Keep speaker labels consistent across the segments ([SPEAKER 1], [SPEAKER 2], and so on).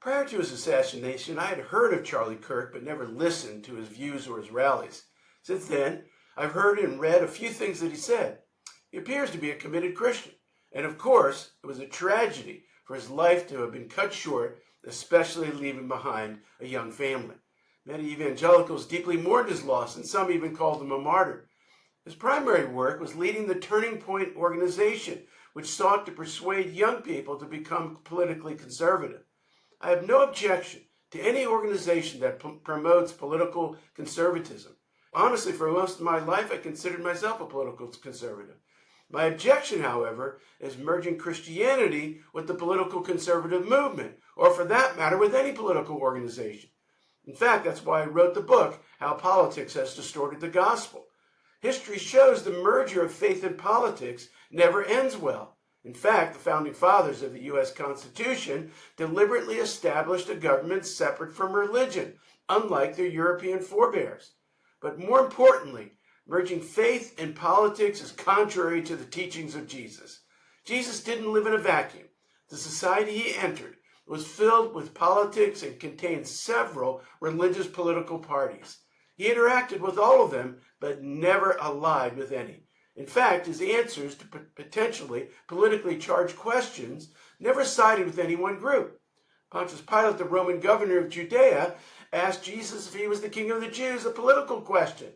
[SPEAKER 1] Prior to his assassination, I had heard of Charlie Kirk, but never listened to his views or his rallies. Since then, I've heard and read a few things that he said. He appears to be a committed Christian, and of course, it was a tragedy for his life to have been cut short, especially leaving behind a young family. Many evangelicals deeply mourned his loss, and some even called him a martyr. His primary work was leading the Turning Point organization, which sought to persuade young people to become politically conservative. I have no objection to any organization that promotes political conservatism. Honestly, for most of my life, I considered myself a political conservative. My objection, however, is merging Christianity with the political conservative movement, or for that matter, with any political organization. In fact, that's why I wrote the book, How Politics Has Distorted the Gospel. History shows the merger of faith and politics never ends well. In fact, the founding fathers of the U.S. Constitution deliberately established a government separate from religion, unlike their European forebears. But more importantly, merging faith and politics is contrary to the teachings of Jesus. Jesus didn't live in a vacuum. The society he entered was filled with politics and contained several religious political parties. He interacted with all of them, but never allied with any. In fact, his answers to potentially politically charged questions never sided with any one group. Pontius Pilate, the Roman governor of Judea, asked Jesus if he was the king of the Jews, a political question.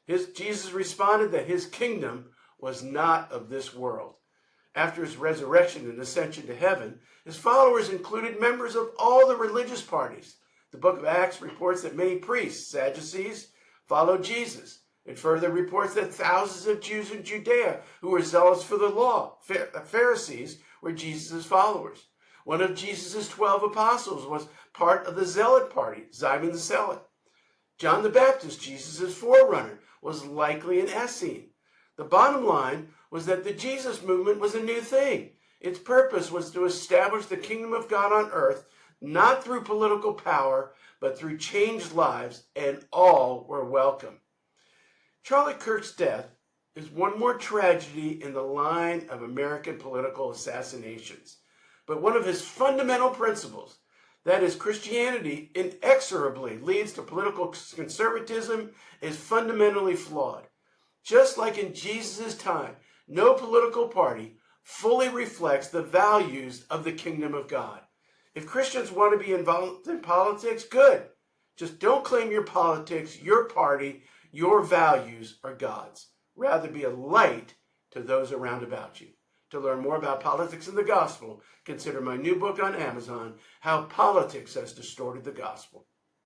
[SPEAKER 1] Jesus responded that his kingdom was not of this world. After his resurrection and ascension to heaven, his followers included members of all the religious parties. The book of Acts reports that many priests, Sadducees, followed Jesus. It further reports that thousands of Jews in Judea who were zealous for the law, Pharisees, were Jesus' followers. One of Jesus' 12 apostles was part of the Zealot party, Simon the Zealot. John the Baptist, Jesus' forerunner, was likely an Essene. The bottom line was that the Jesus movement was a new thing. Its purpose was to establish the kingdom of God on earth, not through political power, but through changed lives, and all were welcome. Charlie Kirk's death is one more tragedy in the line of American political assassinations. But one of his fundamental principles, that is, Christianity inexorably leads to political conservatism, is fundamentally flawed. Just like in Jesus' time, no political party fully reflects the values of the kingdom of God. If Christians want to be involved in politics, good. Just don't claim your politics, your party, your values are God's. Rather be a light to those around about you. To learn more about politics and the gospel, consider my new book on Amazon, How Politics Has Distorted the Gospel.